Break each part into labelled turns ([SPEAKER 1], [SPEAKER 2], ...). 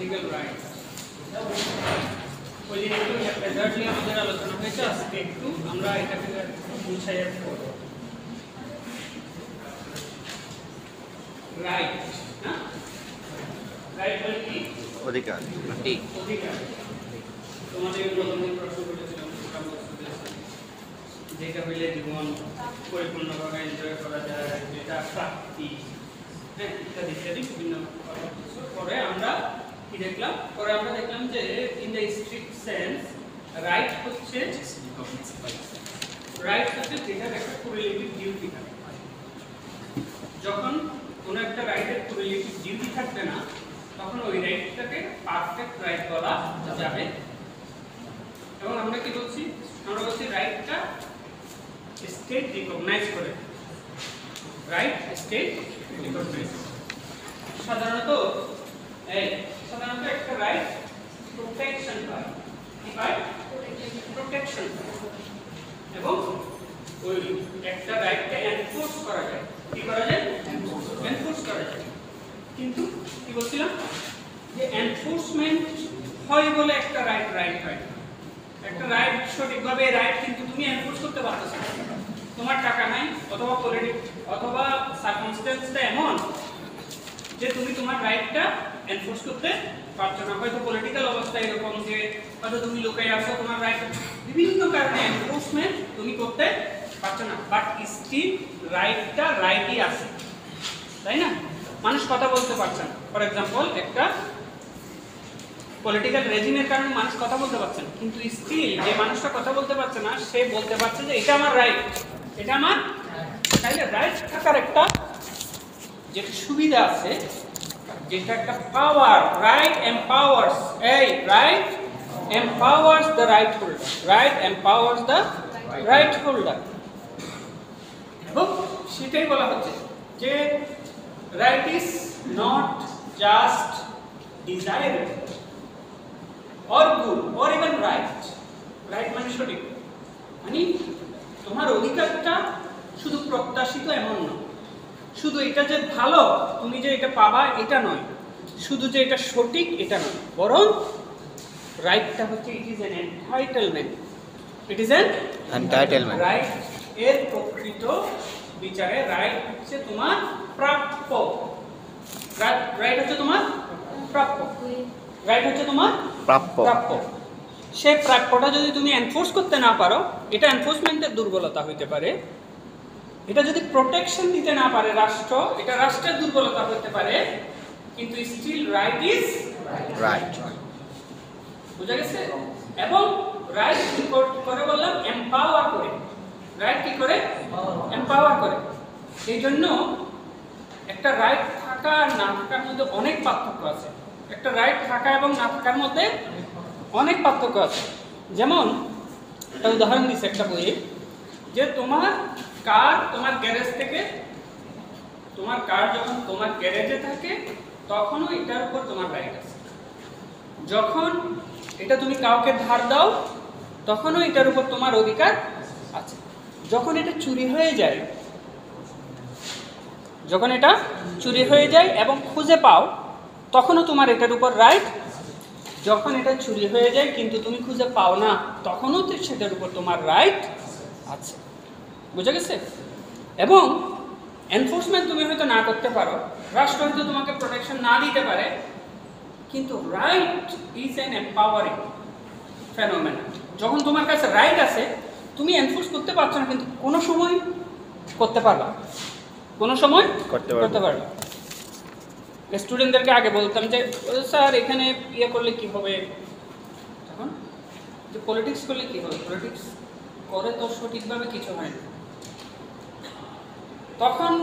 [SPEAKER 1] legal rights. ওই যে একটু এক্স্যাক্টলি আমাদের আলোচনা হয়েছে, আজকে একটু আমরা এটাকে বুঝাইয়া করব। রাইট, না রাইট বলে কি?
[SPEAKER 2] অধিকার।
[SPEAKER 1] ঠিক, অধিকার। তোমাদের প্রথমে প্রশ্ন করেছিলাম যেটা হইলে জীবন পরিপূর্ণভাবে এনজয় করা যায়, যেটা প্রাপ্তি, হ্যাঁ, ইত্যাদি ইত্যাদি বিভিন্ন পরে আমরা কি দেখলাম? পরে আমরা দেখলাম যে in the strict sense right হচ্ছে যেটার একটা কোরিলেটিভ ডিউটি থাকে। যখন কোনো একটা রাইটের কোরিলেটিভ ডিউটি থাকবে না, তখন ওই রাইটটাকে পারফেক্ট রাইট বলা যাবে। এবং আমরা কি বলছি? আমরা বলছি রাইটটা স্টেট রিকগনাইজ করে, রাইট স্টেট রিকগনাইজ। সাধারণত একটা রাইট প্রোটেকশন পায়, কি পায়? প্রোটেকশন পায়। এবং ওই একটা রাইটকে এনফোর্স করা যায়, কি করা যায়? এনফোর্স করা যায়। কিন্তু কি বলছিলাম যে এনফোর্সমেন্ট হয় বলে একটা রাইট হয়। একটা রাইট সঠিকভাবে রাইট কিন্তু তুমি এনফোর্স করতে পারছো না। তোমার টাকা নাই, অথবা অথবা সার্কামস্টেন্সটা এমন যে তুমি তোমার রাইটটা এনফোর্স করতে পারছো না। হয়তো পলিটিক্যাল অবস্থা এরকম যে হয়তো তুমি লোকাই আসো, তোমার রাইট বিভিন্ন কারণে এনফোর্সমেন্ট তুমি করতে পারছো না, বাট স্টিল রাইটটা রাইটই আছে, তাই না? মানুষ কথা বলতে পারছে না। ফর এক্সাম্পল, একটা পলিটিক্যাল রেজিমের কারণে মানুষ কথা বলতে পারছে না, কিন্তু স্টিল যে মানুষটা কথা বলতে পারছে না সে বলতে পারছে যে এটা আমার রাইট, এটা আমার। তাইলে রাইট থাকার একটা যে সুবিধা আছে, যেটা একটা power, right empowers, right empowers the right holder, right empowers the right holder. এবং সেটাই বলা হচ্ছে যে right is not just desirable or good or even right মানে সঠিক, মানে তোমার অধিকারটা শুধু প্রত্যাশিত এমন না, শুধু এটা যে ভালো তুমি যে এটা পাবা এটা নয়, শুধু যে এটা সঠিক এটা নয়, বরং রাইটটা হচ্ছে it is an entitlement, it is an entitlement. Right এর প্রকৃত বিচারে রাইট হচ্ছে তোমার প্রাপ্য, রাইট হচ্ছে তোমার প্রাপ্য, রাইট হচ্ছে তোমার প্রাপ্য। সেই প্রাপ্যটা যদি তুমি এনফোর্স করতে না পারো, এটা এনফোর্সমেন্টের দুর্বলতা হইতে পারে। এটা যদি প্রোটেকশন দিতে না পারে রাষ্ট্র, এটা রাষ্ট্রের দুর্বলতা হতে পারে। কিন্তু স্টিল রাইট ইজ রাইট, বুঝা গেছে? এবং রাইট কি করে বললাম? এম্পাওয়ার করে। রাইট কি করে? এম্পাওয়ার করে। এই জন্য একটা রাইট থাকা আর না থাকার মধ্যে অনেক পার্থক্য আছে। একটা রাইট থাকা এবং না থাকার মধ্যে অনেক পার্থক্য আছে। যেমন একটা উদাহরণ দিচ্ছে একটা বইয়ে, যে তোমার কার তোমার গ্যারেজ থেকে, তোমার কার যখন তোমার গ্যারেজে থাকে তখনও এটার উপর তোমার রাইট আছে। যখন এটা তুমি কাউকে ধার দাও তখনও এটার উপর তোমার অধিকার আছে। যখন এটা চুরি হয়ে যায়, যখন এটা চুরি হয়ে যায় এবং খুঁজে পাও তখনও তোমার এটার উপর রাইট। যখন এটা চুরি হয়ে যায় কিন্তু তুমি খুঁজে পাও না, তখনও সেটার উপর তোমার রাইট আছে। বুঝা গেছে? এবং এনফোর্সমেন্ট তুমি হয়তো না করতে পারো, রাষ্ট্র হয়তো তোমাকে প্রোটেকশন না দিতে পারে, কিন্তু right is an empowering phenomena. যখন তোমার কাছে রাইট আছে, তুমি এনফোর্স করতে পারছো না, কিন্তু কোনো সময় করতে পারবা, কোনো সময় করতে পারবা। স্টুডেন্টদেরকে আগে বলতাম যে স্যার এখানে ইয়ে করলে কি হবে, এখন যে পলিটিক্স করলে কী হবে, পলিটিক্স করে তো সঠিকভাবে কিছু হয় না। তখন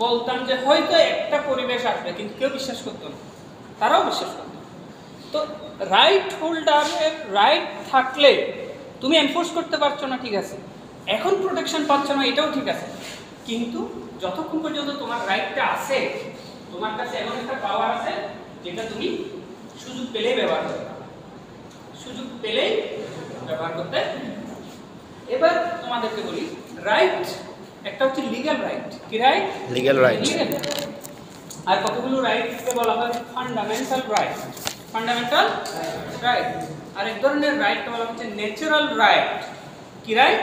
[SPEAKER 1] বলতাম যে হয়তো একটা পরিবেশ আসবে, কিন্তু কেউ বিশ্বাস করতো না, তারাও বিশ্বাস করতো। তো রাইট হোল্ডারের রাইট থাকলে তুমি এনফোর্স করতে পারছো না, ঠিক আছে, এখন প্রোটেকশন পাচ্ছ না, এটাও ঠিক আছে, কিন্তু যতক্ষণ পর্যন্ত তোমার রাইটটা আছে, তোমার কাছে এমন একটা পাওয়ার আছে যেটা তুমি সুযোগ পেলেই ব্যবহার করতে পারো, সুযোগ পেলেই ব্যবহার করতে। এবার তোমাদেরকে বলি, রাইট একটা হচ্ছে লিগ্যাল রাইট। কি রাইট?
[SPEAKER 2] Legal right.
[SPEAKER 1] আর কতগুলো রাইটকে বলা হয় ফান্ডামেন্টাল রাইট। Fundamental right. আর এক ধরনের রাইটকে বলা হচ্ছে ন্যাচারাল রাইট। কি রাইট?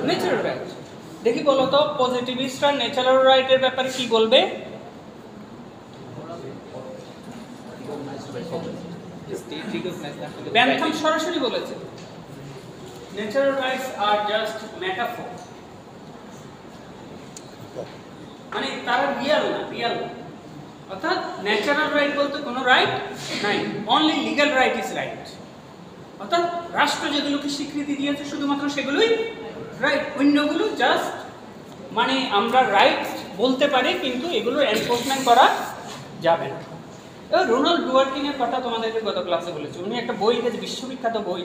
[SPEAKER 1] Natural right. দেখি বলো তো পজিটিভিস্টরা ন্যাচারাল রাইটের ব্যাপারে কি বলবে? বেন্থাম সরাসরি বলেছে ন্যাচারাল রাইটস আর জাস্ট মেটাফোর, মানে তারা রিয়েল না, রিয়েল না। অর্থাৎ ন্যাচারাল রাইট বলতে কোনো রাইট নাই, only legal right is right. অর্থাৎ রাষ্ট্র যেগুলোকে স্বীকৃতি দিয়েছে শুধুমাত্র সেগুলোই রাইট, অন্যগুলো জাস্ট মানে আমরা রাইট বলতে পারি, কিন্তু এগুলো এনফোর্সমেন্ট করা যাবে না। এবার রোনাল্ড ডুয়ার্কিনের কথা তোমাদেরকে গত ক্লাসে বলেছি। উনি একটা বই লিখেছে, বিশ্ববিখ্যাত বই,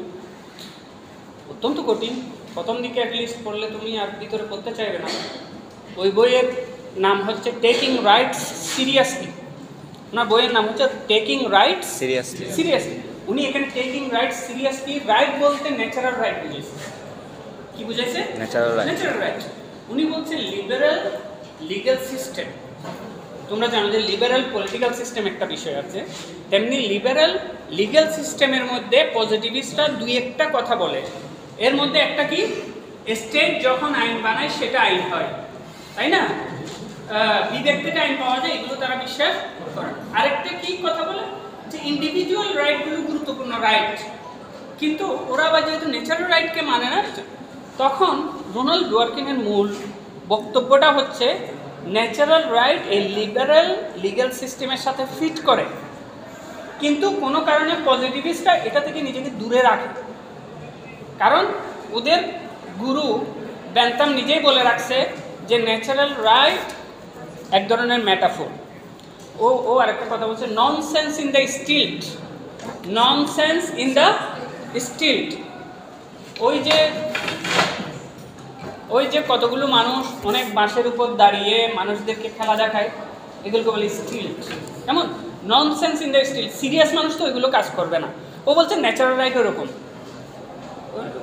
[SPEAKER 1] অত্যন্ত কঠিন, প্রথম দিকে অ্যাটলিস্ট পড়লে তুমি আর ভিতরে পড়তে চাইবে না। ওই বইয়ের নাম হচ্ছে টেকিং রাইটস সিরিয়াসলি। ওনার বইয়ের নাম হচ্ছে টেকিং রাইটস
[SPEAKER 2] সিরিয়াসলি।
[SPEAKER 1] সিরিয়াসলি। উনি এখানে টেকিং রাইটস সিরিয়াসলি, রাইট বলতে ন্যাচারাল রাইট বুঝেছে। কি বুঝেছে?
[SPEAKER 2] Natural right.
[SPEAKER 1] Natural right. উনি বলছেন লিবারেল লিগ্যাল সিস্টেম। তোমরা জানো যে লিবারেল পলিটিক্যাল সিস্টেম একটা বিষয় আছে, তেমনি লিবারেল লিগ্যাল সিস্টেমের মধ্যে পজিটিভিস্টরা দুই একটা কথা বলে। এর মধ্যে একটা কি, স্টেট যখন আইন বানায় সেটা আইন হয়, তাই না? বিবেক থেকে আইন পাওয়া যায়, এগুলো তারা বিশ্বাস করে। আরেকটা কি কথা বলে যে ইন্ডিভিজুয়াল রাইটগুলো গুরুত্বপূর্ণ রাইট, কিন্তু ওরা আবার যেহেতু ন্যাচারাল রাইটকে মানে না, তখন রোনাল্ড ডুয়ার্কিনের মূল বক্তব্যটা হচ্ছে ন্যাচারাল রাইট এই লিবারেল লিগ্যাল সিস্টেমের সাথে ফিট করে, কিন্তু কোনো কারণে পজিটিভিস্টরা এটা থেকে নিজেকে দূরে রাখে। কারণ ওদের গুরু বেন্থাম নিজেই বলে রাখছে যে ন্যাচারাল রাইট এক ধরনের মেটাফোর। ও আরেকটা কথা বলছে, nonsense in the stilt, nonsense in the stilt. ওই যে কতগুলো মানুষ অনেক বাঁশের উপর দাঁড়িয়ে মানুষদেরকে খেলা দেখায়, এগুলোকে বলে স্টিল্ট। কেমন? Nonsense in the stilt. Serious মানুষ তো এগুলো কাজ করবে না। ও বলছে ন্যাচারাল রাইট ওরকম,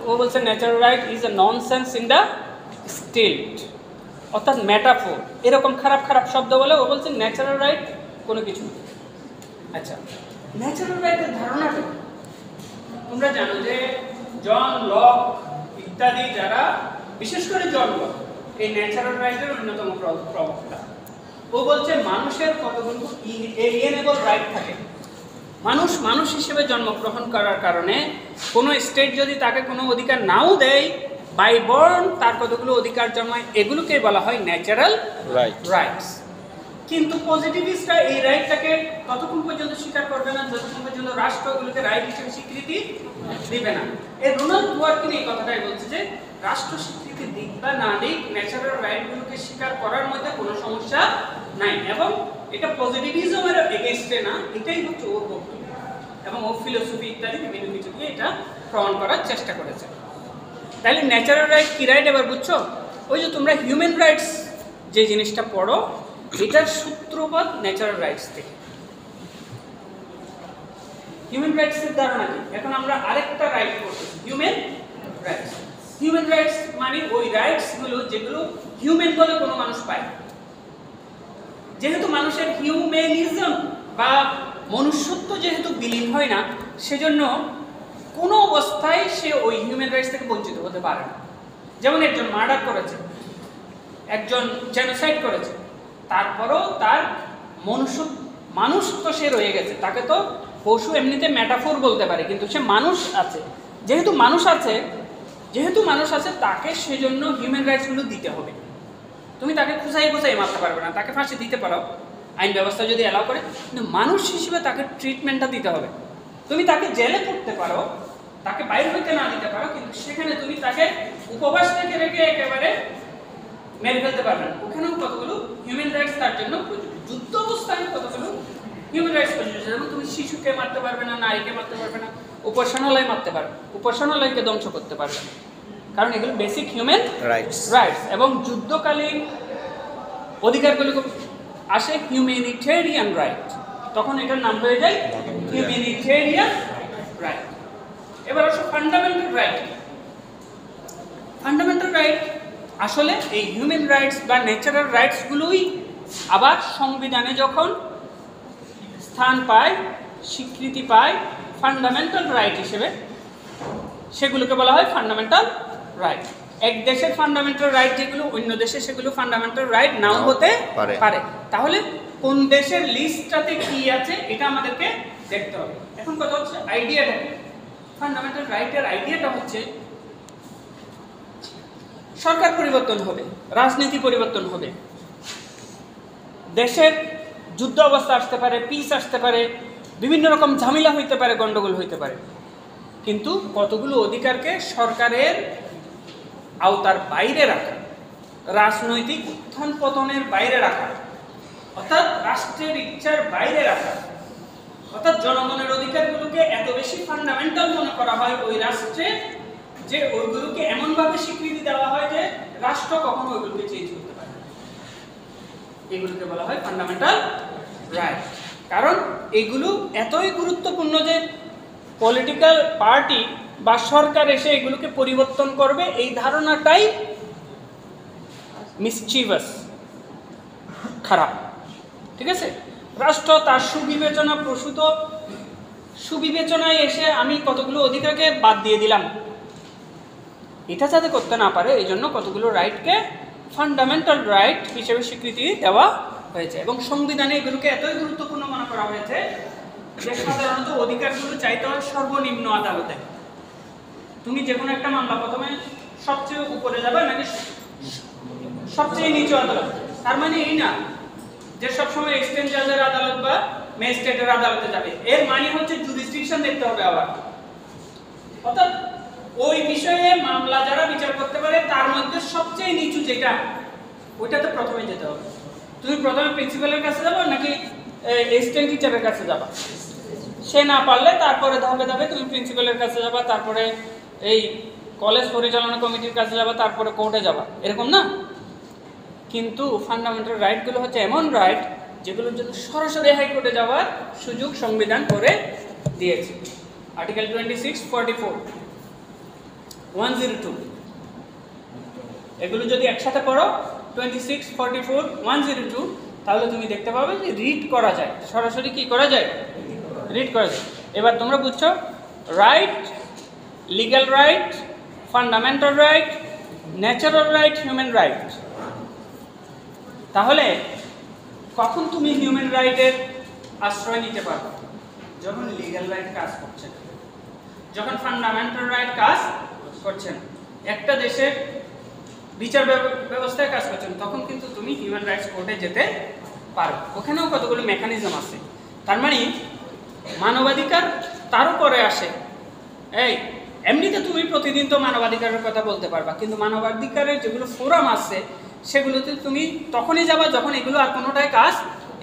[SPEAKER 1] ও বলছে natural right is a nonsense in the stilt, অর্থাৎ মেটাফোর। এরকম খারাপ খারাপ শব্দ বলে ও বলছে ন্যাচারাল রাইট কোনো কিছু। আচ্ছা, ন্যাচারাল রাইটের ধারণাটা তোমরা জানো যে জন লক ইত্যাদি যারা, বিশেষ করে জন লক এই ন্যাচারাল রাইটের অন্যতম প্রবক্তা। ও বলছে মানুষের কতগুলো এলিয়েনেবল রাইট থাকে। মানুষ হিসেবে জন্মগ্রহণ করার কারণে কোনো স্টেট যদি তাকে কোনো অধিকার নাও দেয়, বাই বর্ন তার কতগুলো অধিকার জন্মায়, এগুলোকে বলা হয় ন্যাচারাল রাইটস। কিন্তু পজিটিভিস্টরা এই রাইটটাকে ততক্ষণ পর্যন্ত স্বীকার করবে না যতক্ষণ পর্যন্ত রাষ্ট্র ওগুলোকে রাইট হিসেবে স্বীকৃতি দিবে না। এই রোনাল্ড ডুয়ার্কিন এই কথাটাই বলছে যে রাষ্ট্র স্বীকৃতি দিক বা না দিক, ন্যাচারাল রাইটগুলোকে স্বীকার করার মধ্যে কোনো সমস্যা নাই, এবং এটা পজিটিভিজমের এগেইনস্টে না, এটাই হচ্ছে ওর বক্তব্য। এবং ও ফিলোসফি ইত্যাদি বিভিন্ন কিছু দিয়ে এটা প্রমাণ করার চেষ্টা করেছে। তাহলে ন্যাচারাল রাইট কি রাইট এবার বুঝছো? ওই যে তোমরা হিউম্যান রাইটস যে জিনিসটা পড়ো, এটার সূত্রপাত ন্যাচারাল রাইটস থেকে। হিউম্যান রাইটসের ধারণা কি? এখন আমরা আরেকটা রাইট পড়তেছি, হিউম্যান রাইটস। হিউম্যান রাইটস মানে ওই রাইটসগুলো যেগুলো হিউম্যান বলে কোনো মানুষ পায়। যেহেতু মানুষের হিউম্যানিজম বা মনুষ্যত্ব যেহেতু বিলীন হয় না, সেজন্য কোনো অবস্থায় সে ওই হিউম্যান রাইটস থেকে বঞ্চিত হতে পারে না। যেমন একজন মার্ডার করেছে, একজন জেনোসাইড করেছে, তারপরও তার মানুষ তো সে রয়ে গেছে, তাকে তো পশু এমনিতে মেটাফোর বলতে পারে, কিন্তু সে মানুষ আছে। যেহেতু মানুষ আছে তাকে সেজন্য হিউম্যান রাইটসগুলো দিতে হবে। তুমি তাকে খুঁচাই মারতে পারবে না, তাকে ফাঁসি দিতে পারো আইন ব্যবস্থা যদি অ্যালাউ করে, কিন্তু মানুষ হিসেবে তাকে ট্রিটমেন্টটা দিতে হবে। তুমি তাকে জেলে পড়তে পারো, তাকে বাইরে হইতে না দিতে পারো, কিন্তু সেখানে তুমি তাকে উপবাস থেকে রেখে একেবারে মেরে ফেলতে পারবে না। ওখানেও কতগুলো হিউম্যান রাইটস তার জন্য প্রযোজ্য। যুদ্ধ অবস্থায় কতগুলো হিউম্যান রাইটস প্রযোজ্য, যেমন তুমি শিশুকে মারতে পারবে না, নারীকে মারতে পারবে না, উপাসনালয় মারতে পারবে, উপাসনালয়কে ধ্বংস করতে পারবে না, কারণ এগুলো বেসিক হিউম্যান রাইটস। এবং যুদ্ধকালীন অধিকারগুলো আসে হিউম্যানিটেরিয়ান রাইট, তখন এটার নাম হয়ে যায় হিউম্যানিটেরিয়ান রাইট। এবার আসো ফান্ডামেন্টাল রাইট। ফান্ডামেন্টাল রাইট আসলে এই হিউম্যান রাইটস বা ন্যাচারাল রাইটসগুলোই আবার সংবিধানে যখন স্থান পায়, স্বীকৃতি পায় ফান্ডামেন্টাল রাইট হিসেবে, সেগুলোকে বলা হয় ফান্ডামেন্টাল রাইট। এক দেশের ফান্ডামেন্টাল রাইট যেগুলো, অন্য দেশে সেগুলো ফান্ডামেন্টাল রাইট নাও হতে পারে। তাহলে কোন দেশের লিস্টটাতে কি আছে এটা আমাদেরকে দেখতে হবে। এখন কথা হচ্ছে আইডিয়াটা কি? ফান্ডামেন্টাল রাইটের আইডিয়াটা হচ্ছে সরকার পরিবর্তন হবে, রাজনীতি পরিবর্তন হবে, দেশের যুদ্ধ অবস্থা আসতে পারে, পিস আসতে পারে, বিভিন্ন রকম ঝামেলা হইতে পারে, গন্ডগোল হইতে পারে, কিন্তু কতগুলো অধিকারকে সরকারের আওতার বাইরে রাখা, রাজনৈতিক উত্থান পতনের বাইরে রাখা, অর্থাৎ রাষ্ট্রের ইচ্ছার বাইরে রাখা, অর্থাৎ জনগণের অধিকারগুলোকে এত বেশি ফান্ডামেন্টাল মনে করা হয় ওই রাষ্ট্রে যে ওইগুলোকে এমনভাবে স্বীকৃতি দেওয়া হয় যে রাষ্ট্র কখনো ওইগুলোকে চেঞ্জ করতে পারে না। এগুলোকে বলা হয় ফান্ডামেন্টাল রাইট। কারণ এগুলো এতই গুরুত্বপূর্ণ যে পলিটিক্যাল পার্টি বা সরকার এসে এগুলোকে পরিবর্তন করবে, এই ধারণাটাই মিসচিভাস, খারাপ। ঠিক আছে, রাষ্ট্র তার সুবিবেচনায় এসে আমি কতগুলো অধিকারকে বাদ দিয়ে দিলাম, এটা যাতে করতে না পারে এই জন্য কতগুলো রাইটকে ফান্ডামেন্টাল রাইট হিসেবে স্বীকৃতি দেওয়া হয়েছে। এবং সংবিধানে এগুলোকে এতই গুরুত্বপূর্ণ মনে করা হয়েছে যে সাধারণত অধিকারগুলো চাইতে হয় সর্বনিম্ন আদালতে। তুমি যে কোনো একটা মামলা প্রথমে সবচেয়ে উপরে যাবে নাকি সবচেয়ে নিচু আদালত, তার মানে এই না যে সবসময় এক্সটেন্ড জাজের আদালত বা ম্যাজিস্ট্রেটের আদালতে যাবে। এর মানে হচ্ছে জুরিসডিকশন দেখতে হবে আবার, অর্থাৎ ওই বিষয়ে মামলা যারা বিচার করতে পারে তার মধ্যে সবচেয়ে নিচু যেটা, ওইটাতে প্রথমে যেতে হবে। তুমি প্রথমে প্রিন্সিপালের কাছে যাবে নাকি অ্যাসিস্ট্যান্ট টিচারের কাছে যাবা? সে না পারলে তারপরে ধাপে ধাপে তুমি প্রিন্সিপালের কাছে যাবা, তারপরে এই কলেজ পরিচালনা কমিটির কাছে যাবা, তারপরে কোর্টে যাবা, এরকম না। কিন্তু ফান্ডামেন্টাল রাইটগুলো হচ্ছে এমন রাইট যেগুলোর জন্য সরাসরি হাইকোর্টে যাওয়ার সুযোগ সংবিধান করে দিয়েছে। আর্টিকেল 26, 44, 102 এগুলো যদি একসাথে পড়ো 26, 44, 102 তাহলে তুমি দেখতে পাবে যে রিড করা যায়, সরাসরি কি করা যায়, রিড করা যায়। এবার তোমরা বুঝছো right, legal right, fundamental right, natural right, human right. তাহলে কখন তুমি হিউম্যান রাইটের আশ্রয় নিতে পারবে? যখন লিগ্যাল রাইট কাজ করছে না, যখন ফান্ডামেন্টাল রাইট কাজ করছে না, একটা দেশের বিচার ব্যবস্থায় কাজ করছে না, তখন কিন্তু তুমি হিউম্যান রাইটস কোর্টে যেতে পারো। ওখানেও কতগুলো মেকানিজম আছে। তার মানে মানবাধিকার তার উপরে আসে। এই এমনিতে তুমি প্রতিদিন তো মানবাধিকারের কথা বলতে পারবা, কিন্তু মানবাধিকারের যেগুলো ফোরাম আছে সেগুলোতে তুমি তখনই যাবা যখন এগুলো আর কোনোটাই কাজ,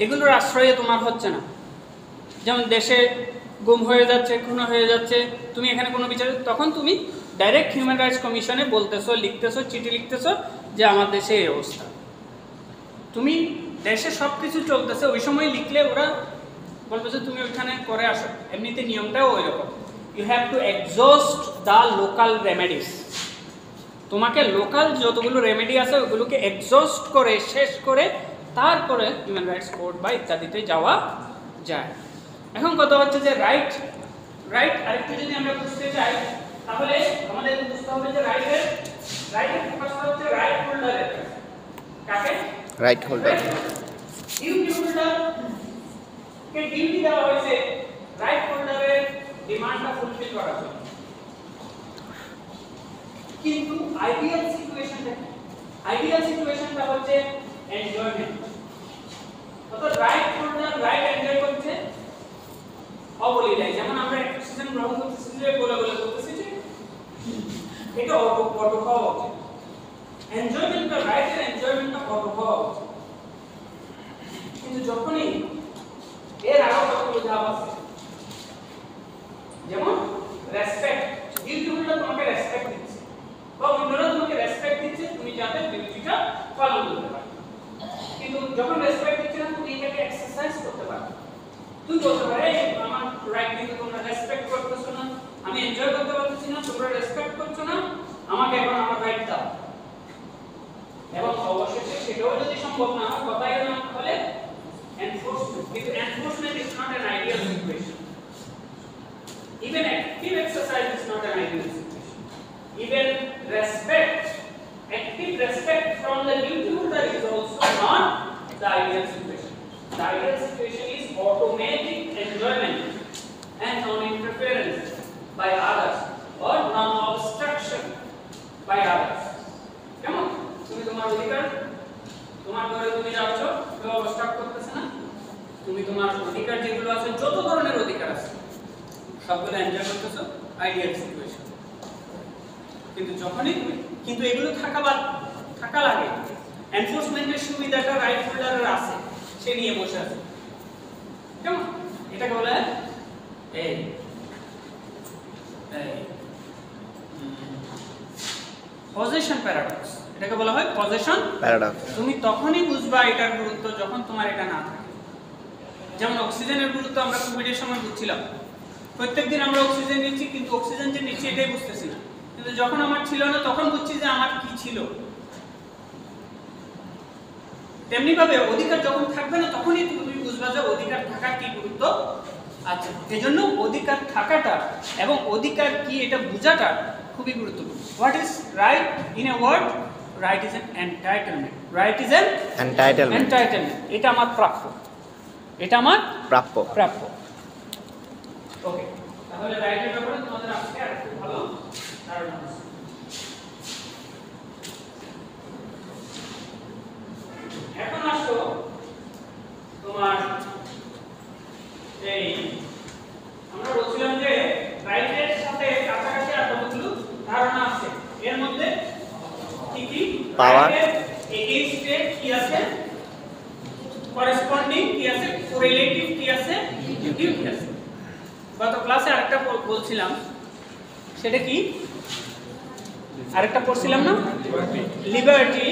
[SPEAKER 1] এগুলোর আশ্রয়ে তোমার হচ্ছে না। যেমন দেশে গুম হয়ে যাচ্ছে, খুন হয়ে যাচ্ছে, তুমি এখানে কোনো বিচার, তখন তুমি ডাইরেক্ট হিউম্যান রাইটস কমিশনে বলতেছো, লিখতেছো, চিঠি লিখতেছো যে আমার দেশে এই অবস্থা। তুমি দেশে সব কিছু চলতেছে, ওই সময় লিখলে ওরা বলবে যে তুমি ওইখানে করে আসো। এমনিতে নিয়মটাও ওই রকম, you have to exhaust the local remedies. তোমাকে লোকাল যতগুলো রেমেডি আছে ওগুলোকে এক্সস্ট করে শেষ করে তারপরে হিউম্যান রাইটস কোর্ট বা ইত্যাদিতে যাওয়া যায়। এখন কথা হচ্ছে যে রাইট আরেকটু যদি আমরা বুঝতে চাই তাহলে আমাদের বুঝতে হবে যে রাইটের ফোকাস হচ্ছে রাইট হোল্ডারের। কাকে?
[SPEAKER 2] Right holder.
[SPEAKER 1] ডিউটি হোল্ডার কে ডিউটি দেওয়া হয়েছে রাইট হোল্ডারের ডিমান্ডটা ফুলফিল করার জন্য। কিন্তু আইডিয়াল সিচুয়েশনটা হচ্ছে এনজয়মেন্ট, অর্থাৎ রাইট হোল্ডার রাইট এনজয় করছে অবলীলায়। যেমন আমরা একটা সিজন গ্রহণ করতেছি যে বলে করতেছি যে এটা অটো হওয়া উচিত। এনজয়মেন্টটা রাইটের এনজয়মেন্টটা অটো হওয়া উচিত। কিন্তু যখনই এর আরো কতগুলো ধাপ আছে, যেমন রেসপেক্ট, ডিউটিটা তোমাকে রেসপেক্ট দিচ্ছে বা অন্যরা তোমাকে রেসপেক্ট দিচ্ছে, তুমি যাতে ডিউটিটা পালন করতে পারো। কিন্তু যখন রেসপেক্ট দিচ্ছে না, তুমি এটাকে এক্সারসাইজ করতে পারো। তুমি বলতে পারো এই আমার রাইট কিন্তু তোমরা রেসপেক্ট করতেছো না, আমি এনজয় করতে পারতেছি না, তোমরা রেসপেক্ট করছো না, আমাকে এখন আমার রাইট দাও। এবং অবশেষে সেটাও যদি সম্ভব না হয়, কথাই না বলে enforcement. Because enforcement is not an ideal situation. Even active exercise is not an ideal situation. Even respect, active respect from the duty holder is also not the ideal situation. The ideal situation is automatic enjoyment and non-interference by others or non-obstruction by others. Come on, তুমি তোমার অধিকার, তোমার ঘরে তুমি যাচ্ছ, কেউ abstract করতেছে না, তুমি তোমার অধিকার যেগুলো আছে, যত ধরনের অধিকার আছে সবগুলো এনজয় করতেছো, আইডিয়াল সিচুয়েশন। কিন্তু যখনই কিন্তু এগুলো থাকা লাগে, এনফোর্সমেন্টের সুবিধাটা রাইট হোল্ডারের আছে, সে নিয়ে বসে আছে। কেমন? এটাকে বলে এই পজিশন প্যারাডক্স। এটাকে বলা হয় পজিশন প্যারাডক্স। তুমি তখনই বুঝবা এটার গুরুত্ব যখন তোমার এটা না থাকে। যেমন অক্সিজেনের গুরুত্ব আমরা কোভিডের সময় বুঝছিলাম, প্রত্যেকদিন আমরা অক্সিজেন নিচ্ছি, কিন্তু অক্সিজেন যে নিচ্ছি এটাই বুঝতেছি না। কিন্তু যখন আমার ছিল না, তখন বুঝছি যে আমার কি ছিল। তেমনি ভাবে অধিকার যখন থাকবে না, তখনই তুমি বুঝবা যে অধিকার থাকার কি গুরুত্ব আছে। এজন্য অধিকার থাকাটা এবং অধিকার কি এটা বোঝাটা খুবই গুরুত্বপূর্ণ। What is right in a word? Right is an entitlement. Right is an entitlement. এটা আমার প্রাপ্য, এটা আমার প্রাপ্য। ওকে, তাহলে রাইটের ব্যাপারে তোমাদের আজকে আরেকটু ভালো ধারণা আছে। এখন আসো তোমার এই আমরা বলছিলাম যে রাইটের সাথে কাছাকাছি আর কতগুলো ধারণা আছে। এর মধ্যে কি কি? পাওয়ার, এগেইনস্টে কি আছে, করেসপন্ডিং কি আছে, কোরিলেটিভ কি আছে, ডিউটি আছে। গত ক্লাসে আরেকটা বলছিলাম, সেটা কি? আরেকটা পড়ছিলাম না, লিবার্টি।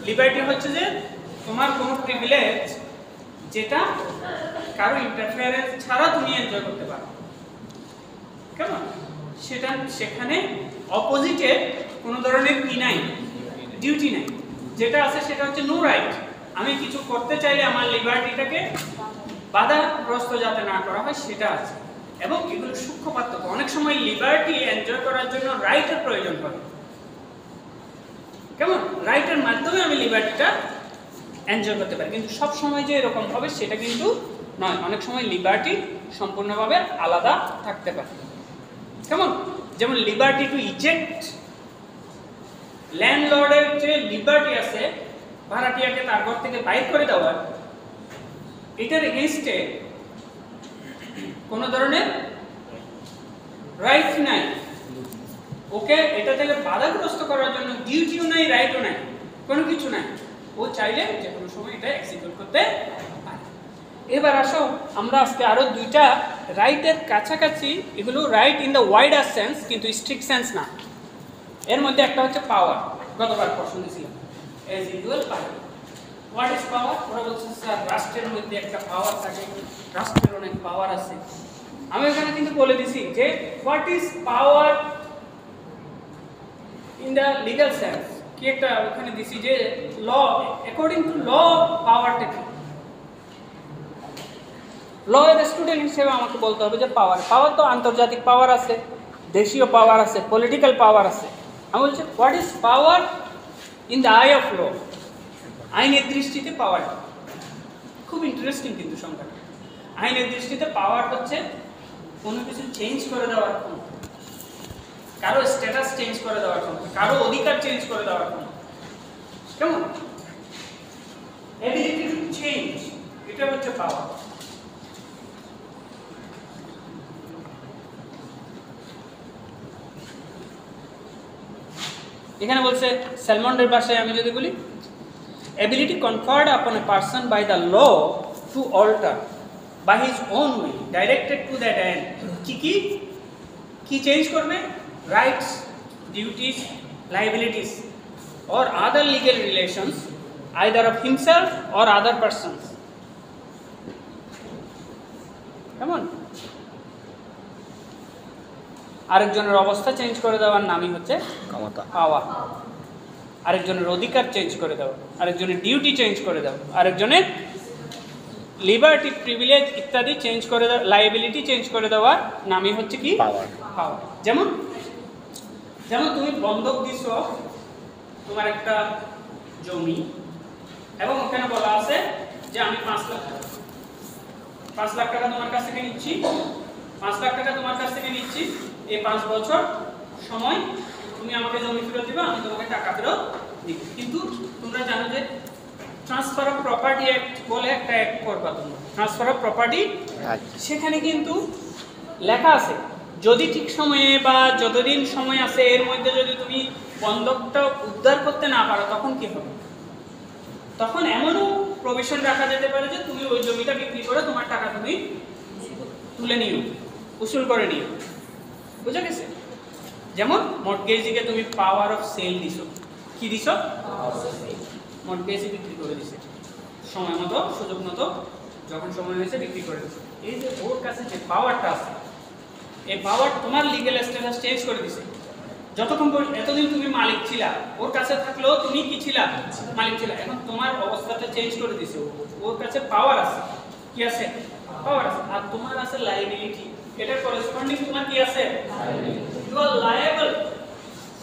[SPEAKER 1] লিবার্টি হচ্ছে যে তোমার কোনো প্রিভিলেজ যেটা কারো ইন্টারফেয়ারেন্স ছাড়া তুমি এনজয় করতে পারো। কেমন? সেটা সেখানে অপোজিটে কোনো ধরনের কি নাই, ডিউটি নাই। যেটা আছে সেটা হচ্ছে নো রাইট। আমি কিছু করতে চাইলে আমার লিবার্টিটাকে বাধাগ্রস্ত যাতে না করা হয় সেটা আছে। এবং এগুলো সূক্ষ্ম পার্থক্য। অনেক সময় লিবার্টি এনজয় করার জন্য রাইটের প্রয়োজন হয়। কেমন? রাইটের মাধ্যমে আমি লিবার্টিটা এনজয় করতে পারি, কিন্তু সব সময় যে এরকম হবে সেটা কিন্তু নয়। অনেক সময় লিবার্টি সম্পূর্ণভাবে আলাদা থাকতে পারে। কেমন? যেমন লিবার্টি টু ইজেক্ট, ল্যান্ডলর্ডের যে লিবার্টি আছে ভাড়াটিয়াকে তার ঘর থেকে বাইর করে দেওয়ার, এটার এগেইনস্টে কোনো ধরনের রাইট নাই। ওকে এটা থেকে বাধাগ্রস্ত করার জন্য ডিউটিও নাই, রাইটও নাই, কোনো কিছু নাই। ও চাইলে যে কোনো সময় এটা এক্সিকিউট করতে পারে। এবার আসো আমরা আজকে আরো দুইটা রাইটের কাছাকাছি, এগুলো right in the wider sense কিন্তু স্ট্রিক্ট সেন্স না। এর মধ্যে একটা হচ্ছে পাওয়ার। গতবার প্রশ্ন দিয়েছিলাম as equal power. What is power? ওরা বলছে স্যার রাষ্ট্রের মধ্যে একটা পাওয়ার থাকে, রাষ্ট্রের অনেক পাওয়ার আছে। আমি এখানে কিন্তু বলে দিছি যে what is power in the legal sense. কি একটা ওখানে দিছি যে ল, অ্যাকর্ডিং টু ল পাওয়ারটা কি। ল এর স্টুডেন্ট হিসেবে আমাকে বলতে হবে যে পাওয়ার তো আন্তর্জাতিক পাওয়ার আছে, দেশীয় পাওয়ার আছে, পলিটিক্যাল পাওয়ার আছে। আমি বলছি what is power in the eye of law. আইনের দৃষ্টিতে পাওয়ার খুব ইন্টারেস্টিং কিন্তু সংখ্যাটা। আইনের দৃষ্টিতে পাওয়ার হচ্ছে কোনো কিছু চেঞ্জ করে দেওয়ার ক্ষমতা, কারো স্ট্যাটাস চেঞ্জ করে দেওয়ার ক্ষমতা, কারো অধিকার চেঞ্জ করে দেওয়ার ক্ষমতা। কেমন? এবিলিটি টু চেঞ্জ, এটা হচ্ছে পাওয়ার। এখানে বলছে স্যালমন্ডের ভাষায় আমি যদি বলি ability conferred upon a person by the law to alter by his own will directed to that end কি চেঞ্জ করবে rights duties liabilities or other legal relations either of himself or other persons কেমন আরেকজনের অবস্থা change করে দেওয়ার নামই হচ্ছে
[SPEAKER 2] ক্ষমতা
[SPEAKER 1] পাওয়া আরেকজনের অধিকার চেঞ্জ করে দেওয়া আরেকজনের ডিউটি চেঞ্জ করে দেওয়া আরেকজনের লিবার্টি প্রিভিলেজ ইত্যাদি চেঞ্জ করে দেওয়া লায়াবিলিটি চেঞ্জ করে দেওয়ার নামই হচ্ছে কি
[SPEAKER 2] পাওয়ার
[SPEAKER 1] পাওয়ার যেমন তুমি বন্ধক দিছো তোমার একটা জমি এবং ওখানে বলা আছে যে আমি 5 লাখ টাকা তোমার কাছ থেকে নিচ্ছি 5 লাখ টাকা তোমার কাছ থেকে নিচ্ছি এই 5 বছর সময় তুমি আমাকে জমি ফেরত দিবা আমি তোমাকে টাকা ফেরত দিব কিন্তু তোমরা জানো যে ট্রান্সফার অফ প্রপার্টি অ্যাক্ট বলে একটা অ্যাক্ট করবা তোমরা ট্রান্সফার অফ প্রপার্টি সেখানে কিন্তু লেখা আছে যদি ঠিক সময়ে বা যতদিন সময় আছে এর মধ্যে যদি তুমি বন্ধকটা উদ্ধার করতে না পারো তখন কি হবে তখন এমনও প্রভিশন রাখা যেতে পারে যে তুমি ওই জমিটা বিক্রি করে তোমার টাকা তুমি তুলে নিও উসুল করে নিও বুঝা গেছে যেমন মর্টগেজিকে তুমি পাওয়ার অফ সেল দিছো কি দিছো মর্টগেজি বিক্রি করে দিছে সময় মতো সুযোগ মতো যখন সময় হয়েছে বিক্রি করে দিছে এই যে ওর কাছে যে পাওয়ারটা আছে এই পাওয়ার তোমার লিগ্যাল স্ট্যাটাস চেঞ্জ করে দিছে যতক্ষণ এতদিন তুমি মালিক ছিলা ওর কাছে থাকলেও তুমি কি ছিলা মালিক ছিলা এখন তোমার অবস্থাটা চেঞ্জ করে দিছে ওর কাছে পাওয়ার আছে কি আছে পাওয়ার আছে আর তোমার আছে লায়াবিলিটি এটা করেসপন্ডিং তোমার কি আছে ইউ আর লায়াবল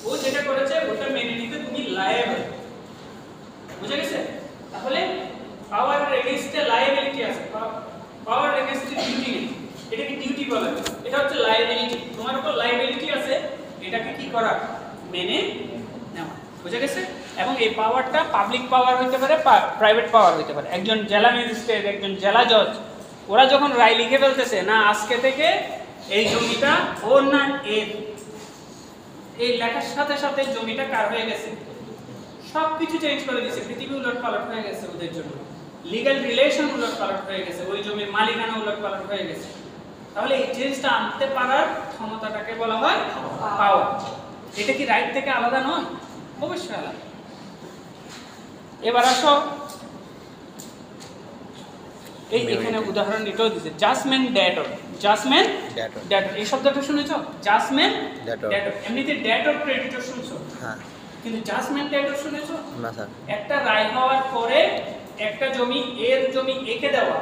[SPEAKER 1] ও যেটা করেছে ওটা মেনে নিতে তুমি লায়াবল বুঝা গেছে তাহলে পাওয়ার এগেইনস্টে লায়াবিলিটি আছে পাওয়ার এগেইনস্টে ডিউটি নেই এটা কি ডিউটি বলে এটা হচ্ছে লায়াবিলিটি তোমার উপর লায়াবিলিটি আছে এটাকে কি করা মেনে নেওয়া বুঝা গেছে এবং এই পাওয়ারটা পাবলিক পাওয়ার হতে পারে প্রাইভেট পাওয়ার হতে পারে একজন জেলা ম্যাজিস্ট্রেট একজন জেলা জজ ওরা যখন রায় লিখে ফেলতেছে না আজকে থেকে এই জমিটা ওর না এর এই লেখার সাথে সাথে জমিটা কার হয়ে গেছে সবকিছু চেঞ্জ করে দিয়েছে পৃথিবী উলটপালট হয়ে গেছে ওদের জন্য লিগ্যাল রিলেশন উলটপালট হয়ে গেছে ওই জমির মালিকানা উলটপালট হয়ে গেছে তাহলে এই চেঞ্জটা আনতে পারার ক্ষমতাটাকে বলা হয় পাওয়ার এটা কি রাইট থেকে আলাদা নয় অবশ্যই আলাদা এবার আসো এই এখানে উদাহরণ এটাও দিয়েছে জাজমেন্ট ডেটর জাজমেন্ট ডেটর এই শব্দটা শুনেছো জাজমেন্ট ডেটর এমনিতে ডেটর ক্রেডিটর শুনছো
[SPEAKER 2] হ্যাঁ
[SPEAKER 1] কিন্তু জাজমেন্ট ডেটর শুনেছো
[SPEAKER 2] না স্যার
[SPEAKER 1] একটা রায় হওয়ার পরে একটা জমি এর জমি একে দেওয়া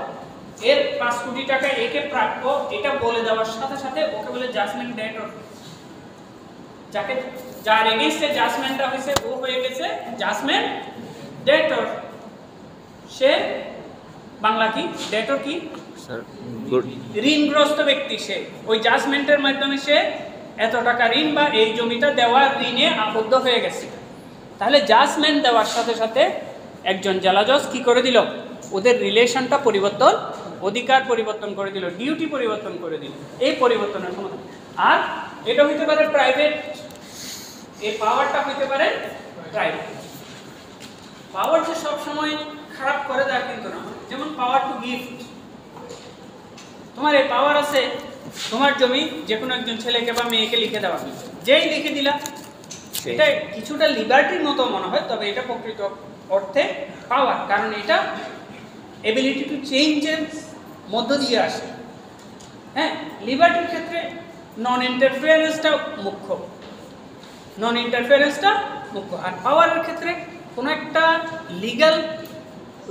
[SPEAKER 1] এর 5 কোটি টাকা একে প্রাপ্য এটা বলে দেওয়ার সাথে সাথে ওকে বলে জাজমেন্ট ডেটর যাকে যার এগেইনস্টে জাজমেন্টটা হইছে ও হয়ে গেছে জাজমেন্ট ডেটর সে বাংলা কি ডেটর কি
[SPEAKER 2] স্যার
[SPEAKER 1] ঋণগ্রস্ত ব্যক্তি সে ওই জাজমেন্টের মাধ্যমে সে এত টাকা ঋণ বা এই জমিটা দেওয়ার ঋণে আবদ্ধ হয়ে গেছে তাহলে জাজমেন্ট দেওয়ার সাথে সাথে একজন জেলা জজ কি করে দিল ওদের রিলেশনটা পরিবর্তন অধিকার পরিবর্তন করে দিল ডিউটি পরিবর্তন করে দিল এই পরিবর্তনের ক্ষমতা আর এটা হইতে পারে প্রাইভেট এই পাওয়ারটা হইতে পারে প্রাইভেট পাওয়ার যে সব সময় খারাপ করে দেয় কিন্তু না যেমন পাওয়ার টু গিফট তোমার এই পাওয়ার আছে তোমার জমি যে কোনো একজন ছেলেকে বা মেয়েকে লিখে দেওয়া যেই লিখে দিলা এটা কিছুটা লিবার্টির মতো মনে হয় তবে এটা প্রকৃত অর্থে পাওয়ার কারণ এটা এবিলিটি টু চেঞ্জের মধ্য দিয়ে আসে হ্যাঁ লিবার্টির ক্ষেত্রে নন ইন্টারফিয়ারেন্সটা মুখ্য নন ইন্টারফিয়ারেন্সটা মুখ্য আর পাওয়ারের ক্ষেত্রে কোনো একটা লিগ্যাল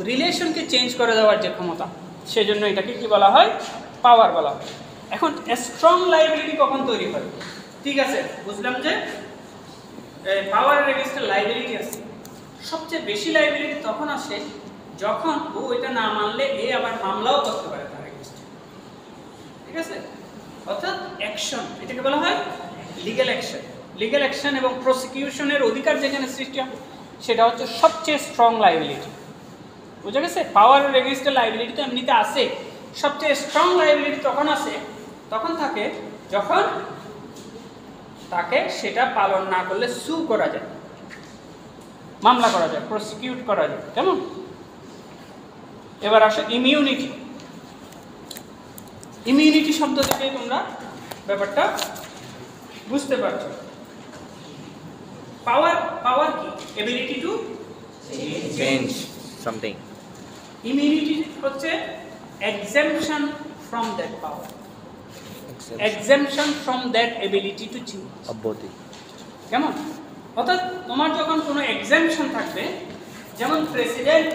[SPEAKER 1] রিলেশনকে চেঞ্জ করে দেওয়ার যে ক্ষমতা সেজন্য এটাকে কি বলা হয় পাওয়ার বলা হয় এখন স্ট্রং লায়াবিলিটি কখন তৈরি হয় ঠিক আছে বুঝলাম যে পাওয়ারের এগেইনস্টে লায়াবিলিটি আছে সবচেয়ে বেশি লায়াবিলিটি তখন আসে যখন ও এটা না মানলে এ আবার মামলাও করতে পারে তার এগেইনস্টে ঠিক আছে অর্থাৎ অ্যাকশন এটাকে বলা হয় লিগ্যাল অ্যাকশন এবং প্রসিকিউশনের অধিকার যেখানে সৃষ্টি হয় সেটা হচ্ছে সবচেয়ে স্ট্রং লায়াবিলিটি বুঝা গেছে পাওয়ারের এগেইনস্টে লায়াবিলিটি তো এমনিতে আছে সবচেয়ে স্ট্রং লায়াবিলিটি তখন থাকে যখন তাকে সেটা পালন না করলে সু করা যায় মামলা করা যায়, প্রসিকিউট করা যায়। কেমন? এবার আসো ইমিউনিটি। ইমিউনিটি শব্দ থেকে তোমরা ব্যাপারটা বুঝতে পারছো। পাওয়ার কি? Ability to
[SPEAKER 2] change something.
[SPEAKER 1] Immunity হচ্ছে exemption from that power, exemption from that ability to change.
[SPEAKER 2] অব্যতি।
[SPEAKER 1] কেমন? অর্থাৎ তোমার যখন কোনো এক্সেমশন থাকবে, যেমন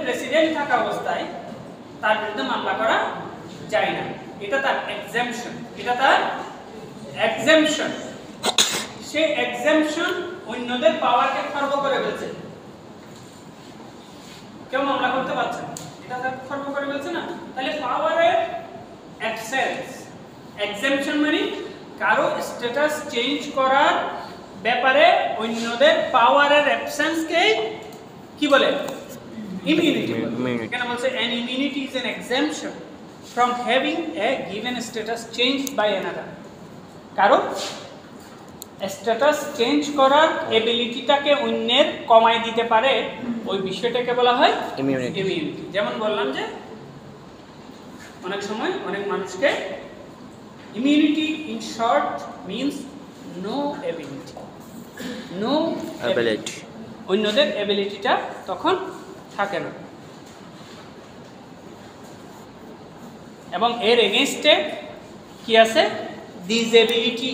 [SPEAKER 1] প্রেসিডেন্ট থাকা অবস্থায় তার বিরুদ্ধে মামলা করা যায় না, এটা তার এক্সেমশন, এটা তার এক্সেমশন। সেই এক্সেমশন অন্যদের পাওয়ারকে খর্ব করে ফেলছে, কেউ মামলা করতে পারছে না, এটা তার খর্ব করে ফেলছে না। তাহলে পাওয়ারের অ্যাবসেন্স, এক্সেমশন মানে কারো স্ট্যাটাস চেঞ্জ করার ব্যাপারে অন্যদের পাওয়ারের অ্যাবসেন্সকে কি বলে? ইমিউনিটি। কেন বলছে an immunity is an exemption from having a given status changed by another? কারো স্ট্যাটাস চেঞ্জ করার এবিলিটিটাকে অন্যের কমায় দিতে পারে, ওই বিষয়টাকে বলা হয়
[SPEAKER 2] ইমিউনিটি।
[SPEAKER 1] ইমিউনিটি। যেমন বললাম যে অনেক সময় অনেক মানুষকে immunity in short means no ability, no
[SPEAKER 2] ability.
[SPEAKER 1] অন্যদের এবিলিটিটা তখন থাকে না। এবং এর এগেইনস্টে কি আছে? ডিসএবিলিটি।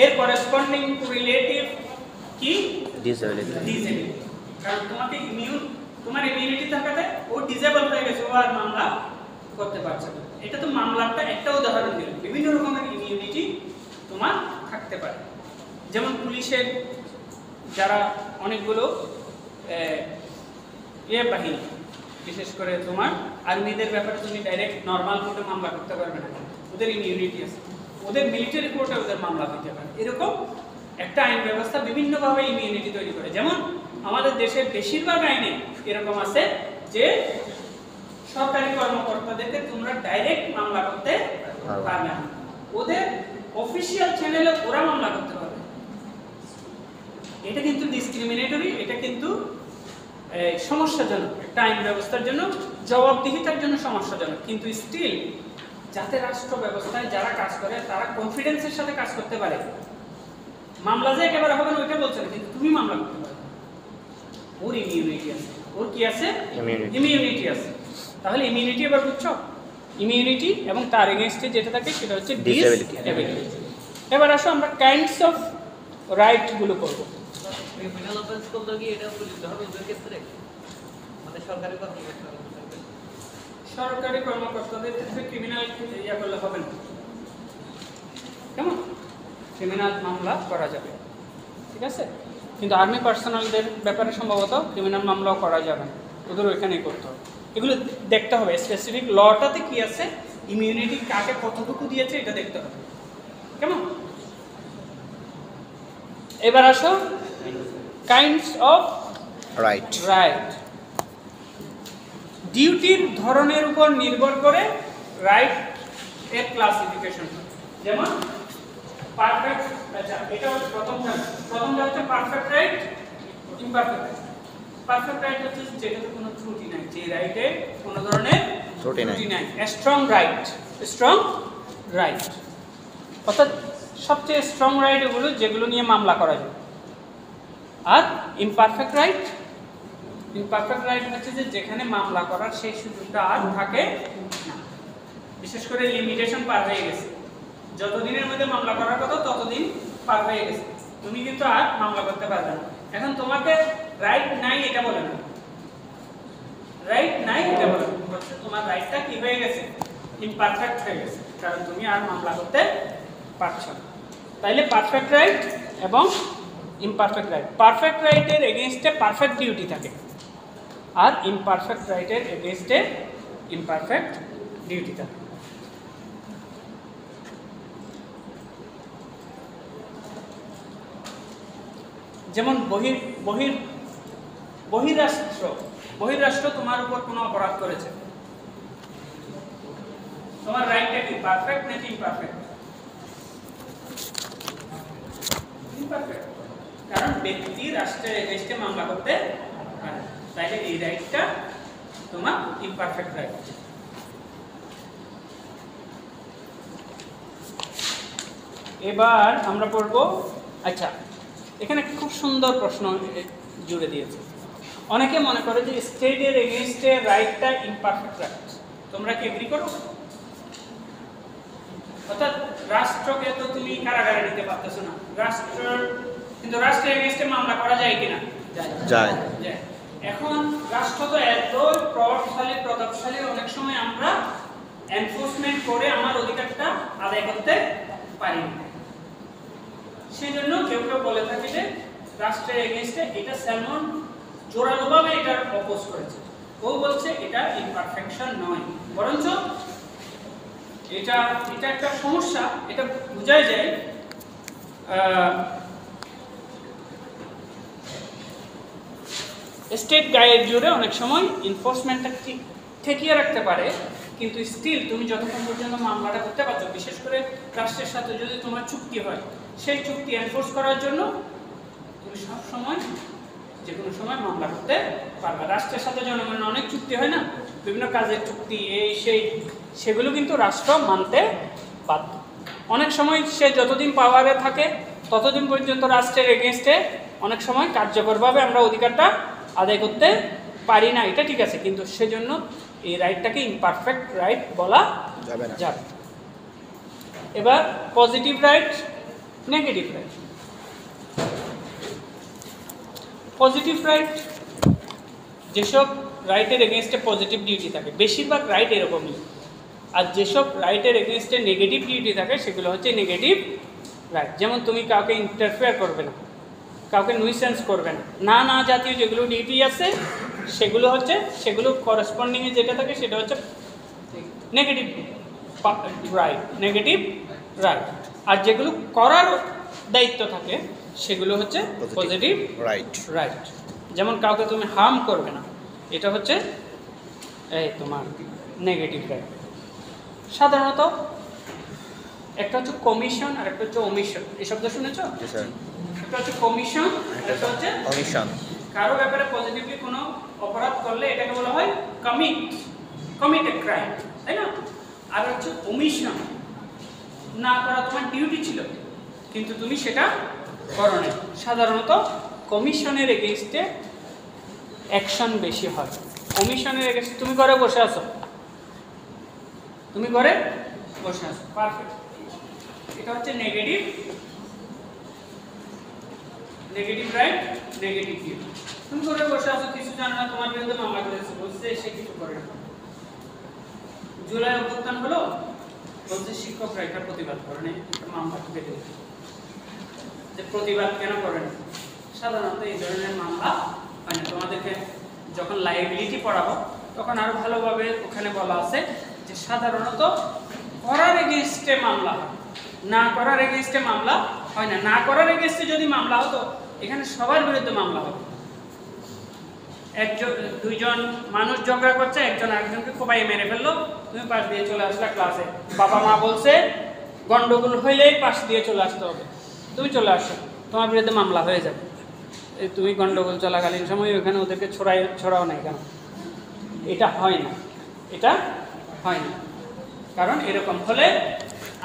[SPEAKER 1] এর করেসপন্ডিং রিলেটিভ কি? ডিসএবিলিটি। কারণ তোমার ইমিউনিটি থাকাতে ও ডিসেবল হয়ে গেছে, ও আর মামলা করতে পারছে না। এটা তো মামলাটা একটা উদাহরণ দিল। বিভিন্ন রকমের ইমিউনিটি তোমার থাকতে পারে। যেমন পুলিশের যারা অনেকগুলো বাহিনী, বিশেষ করে তোমার আর্মিদের ব্যাপারে তুমি ডাইরেক্ট নর্মাল কোর্টে মামলা করতে পারবে না, ওদের ইমিউনিটি আছে। ওদের মিলিটারি কোর্টে ওদের মামলা হতে পারে। এরকম একটা আইন ব্যবস্থা বিভিন্নভাবে ইমিউনিটি তৈরি করে। যেমন আমাদের দেশের বেশিরভাগ আইনে এরকম আছে যে সরকারি কর্মকর্তাদেরকে তোমরা ডাইরেক্ট মামলা করতে পারবে না, ওদের অফিসিয়াল চ্যানেলে ওরা মামলা করতে পারবে। এটা কিন্তু ডিসক্রিমিনেটরি, এটা কিন্তু সমস্যাজনক একটা আইন ব্যবস্থার জন্য, জবাবদিহিতার জন্য সমস্যাজনক। কিন্তু স্টিল যাতে রাষ্ট্র ব্যবস্থায় যারা কাজ করে তারা কনফিডেন্সের সাথে কাজ করতে পারে, মামলা যে একেবারে হবে না ওইটা বলছে না, কিন্তু তুমি মামলা করতে পারবে। ওর ইমিউনিটি আছে। ওর কি আছে? ইমিউনিটি আছে। তাহলে ইমিউনিটি এবার বুঝছো? ইমিউনিটি এবং তার এগেইনস্টে যেটা থাকে সেটা হচ্ছে ডিসএবিলিটি। এবার আসো আমরা কাইন্ডস অফ রাইট গুলো করব।
[SPEAKER 3] ক্রিমিনাল অফেন্স করলে কি এটা প্রযোজ্য হবে ওদের ক্ষেত্রে? মানে
[SPEAKER 1] সরকারি কর্মকর্তাদের ক্ষেত্রে ক্রিমিনাল ইয়া করলে হবে না। কেমন? ক্রিমিনাল মামলা করা যাবে, ঠিক আছে, কিন্তু আর্মি পার্সোনালদের ব্যাপারে সম্ভবত ক্রিমিনাল মামলাও করা যাবে না, ওদের ওইখানেই করতে হবে। এগুলো দেখতে হবে স্পেসিফিক লটাতে কি আছে, ইমিউনিটি কাকে কতটুকু দিয়েছে এটা দেখতে হবে। কেমন? এবার আসো কাইন্ডস অফ
[SPEAKER 2] রাইট।
[SPEAKER 1] রাইট। ডিউটির ধরনের উপর নির্ভর করে রাইট এর ক্লাসিফিকেশন। যেমন পারফেক্ট, আচ্ছা এটা হচ্ছে প্রথমটা হচ্ছে perfect right, imperfect right. Perfect right হচ্ছে যেটাতে কোনো ত্রুটি নাই, যে রাইটে কোনো ধরনের ত্রুটি নাই। স্ট্রং রাইট, স্ট্রং রাইট অর্থাৎ সবচেয়ে স্ট্রং রাইট এগুলো যেগুলো নিয়ে মামলা করা যায়। আর ইমপারফেক্ট রাইট, ইমপারফেক্ট রাইট হচ্ছে যে যেখানে মামলা করার সেই সুযোগটা আর থাকে না, বিশেষ করে লিমিটেশন পার হয়ে গেছে, যতদিনের মধ্যে মামলা করার কথা ততদিন পার হয়ে গেছে, তুমি কিন্তু আর মামলা করতে পারবে না। এখন তোমাকে রাইট নাই এটা বলে না, রাইট নাই এটা বলে হচ্ছে তোমার রাইটটা কি হয়ে গেছে, ইমপারফেক্ট হয়ে গেছে, কারণ তুমি আর মামলা করতে পারছো না। তাইলে পারফেক্ট রাইট এবং ইমপারফেক্ট রাইট। পারফেক্ট রাইটের এগেইনস্টে পারফেক্ট ডিউটি থাকে, আর ইমপারফেক্ট রাইটের এগেইনস্টে ইমপারফেক্ট ডিউটি থাকে। যেমন বহির্রাষ্ট্র তোমার উপর কোনো অপরাধ করেছে, তোমার রাইটটা কি পারফেক্ট নাকি ইমপারফেক্ট? ইমপারফেক্ট। কারণ ব্যক্তি রাষ্ট্রের এগেইনস্টে মামলা করতে পারে, তাইলে এই রাইটটা তোমার ইমপারফেক্ট রাইট। এবার আমরা পড়ব, আচ্ছা এখানে খুব সুন্দর প্রশ্ন জুড়ে দিয়েছে। অনেকে মনে করে যে স্টেটের এগেইনস্টে রাইটটা ইমপারফেক্ট রাইট, তোমরা কি এগ্রি করো? অর্থাৎ রাষ্ট্রকে তো তুমি কারাগারে নিতে পারতেছো না, কিন্তু রাষ্ট্রের এগেইনস্টে মামলা করা যায় কিনা?
[SPEAKER 2] যায়।
[SPEAKER 1] এখন রাষ্ট্র তো এত প্রতাপশালী, অনেক সময় আমরা এনফোর্সমেন্ট করে আমার অধিকারটা আদায় করতে পারি না। সেই জন্য কেউ কেউ বলে থাকে যে রাষ্ট্রের এগেইনস্টে এটা স্যালমন জোরালোভাবে এটার অপোজ করেছে। ও বলছে এটা ইমপারফেকশন নয়, বরঞ্চ এটা একটা সমস্যা। এটা বোঝাই যায় স্টেট গাইড জুড়ে অনেক সময় এনফোর্সমেন্টটা ঠেকিয়ে রাখতে পারে, কিন্তু স্টিল তুমি যতক্ষণ পর্যন্ত মামলাটা করতে পারছো, বিশেষ করে রাষ্ট্রের সাথে যদি তোমার চুক্তি হয়, সেই চুক্তি এনফোর্স করার জন্য তুমি সব সময় যে কোনো সময় মামলা করতে পারবে। রাষ্ট্রের সাথে জনগণের অনেক চুক্তি হয় না, বিভিন্ন কাজের চুক্তি, এই সেই, সেগুলো কিন্তু রাষ্ট্র মানতে বাধ্য। অনেক সময় সে যতদিন পাওয়ারে থাকে ততদিন পর্যন্ত রাষ্ট্রের এগেইনস্টে অনেক সময় কার্যকরভাবে আমরা অধিকারটা আদায় করতে পারি না, এটা ঠিক আছে, কিন্তু সেজন্য এই রাইটটাকে ইমপারফেক্ট রাইট বলা যাবে। এবার positive right, negative right. Positive right, যেসব রাইটের এগেইনস্টে পজিটিভ ডিউটি থাকে, বেশিরভাগ রাইট এরকমই। আর যেসব রাইটের এগেইনস্টে নেগেটিভ ডিউটি থাকে সেগুলো হচ্ছে নেগেটিভ রাইট। যেমন তুমি কাউকে ইন্টারফেয়ার করবে না, কাউকে নুইসেন্স করবে না, না জাতীয় যেগুলো ডিউটি আছে সেগুলো করেসপন্ডিংয়ে যেটা থাকে সেটা হচ্ছে নেগেটিভ রাইট। আর যেগুলো করার দায়িত্ব থাকে সেগুলো হচ্ছে পজিটিভ রাইট। যেমন কাউকে তুমি হার্ম করবে না, এটা হচ্ছে এই তোমার নেগেটিভ রাইট। সাধারণত একটা হচ্ছে কমিশন আর একটা হচ্ছে ওমিশন, এই শব্দ শুনেছ? একটা হচ্ছে কমিশন, একটা হচ্ছে ওমিশন। কারো ব্যাপারে পজিটিভলি কোনো অপরাধ করলে এটাকে বলা হয় কমিট এ ক্রাইম, তাই না? আর হচ্ছে ওমিশন, না করা তোমার ডিউটি ছিল কিন্তু তুমি সেটা করো না। সাধারণত কমিশনের এগেইনস্টে অ্যাকশন বেশি হয়। কমিশনের এগেইনস্টে তুমি ঘরে বসে আছো, পারফেক্ট, এটা হচ্ছে নেগেটিভ রাইট, নেগেটিভ ডিউটি। তুমি ঘরে বসে আছো, কিছু জানো না, তোমার বিরুদ্ধে মামলা করেছে, বলছে সে কিছু করে না। জুলাই অভ্যুত্থান হলো, বলছে শিক্ষকরা এটা প্রতিবাদ করেন, মামলা কেটে দিয়েছে যে প্রতিবাদ কেন করেন। সাধারণত এই ধরনের মামলা হয় না। তোমাদেরকে যখন লাইবিলিটি পড়াবো তখন আরো ভালোভাবে ওখানে বলা আছে যে সাধারণত করার এগেইনস্টে মামলা হয়, না করার এগেইনস্টে মামলা হয় না। না করার এগেইনস্টে যদি মামলা হতো এখানে সবার বিরুদ্ধে মামলা হবে। দুইজন মানুষ ঝগড়া করছে, একজন আরেকজনকে কোপাই মেরে ফেললো, তুমি পাশ দিয়ে চলে আসলা ক্লাসে, বাবা মা বলছে গন্ডগোল হইলেই পাশ দিয়ে চলে আসতে হবে, তুমি চলে আসো, তোমার বিরুদ্ধে মামলা হয়ে যাবে। তুমি গন্ডগোল চলাকালীন সময় ওখানে ওদেরকে ছড়াও নাই কেন? এটা হয় না, কারণ এরকম হলে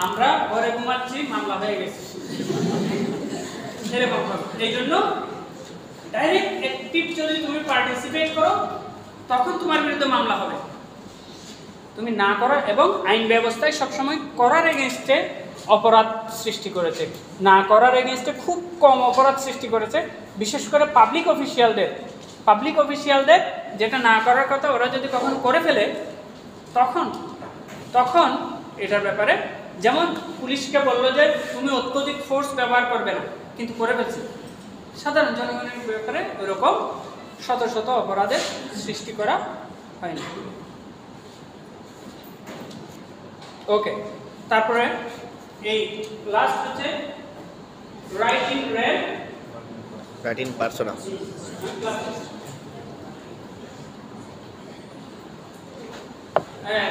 [SPEAKER 1] আমরা ঘরে ঘুমাচ্ছি, মামলা হয়ে গেছে, এরকম হবে। এই জন্য ডাইরেক্ট অ্যাক্টিভ যদি তুমি পার্টিসিপেট করো তখন তোমার বিরুদ্ধে মামলা হবে। তুমি না করো, এবং আইন ব্যবস্থায় সবসময় করার এগেইনস্টে অপরাধ সৃষ্টি করেছে, না করার এগেইনস্টে খুব কম অপরাধ সৃষ্টি করেছে। বিশেষ করে পাবলিক অফিসিয়ালদের যেটা না করার কথা ওরা যদি কখনো করে ফেলে তখন এটার ব্যাপারে, যেমন পুলিশকে বললো যে তুমি অত্যধিক ফোর্স ব্যবহার করবে না, কিন্তু করে ফেলছে, সাধারণ জনগণের ব্যাপারে ওইরকম শত শত অপরাধের সৃষ্টি করা হয়নি। ওকে, তারপরে এই লাস্ট হচ্ছে right in
[SPEAKER 2] persona.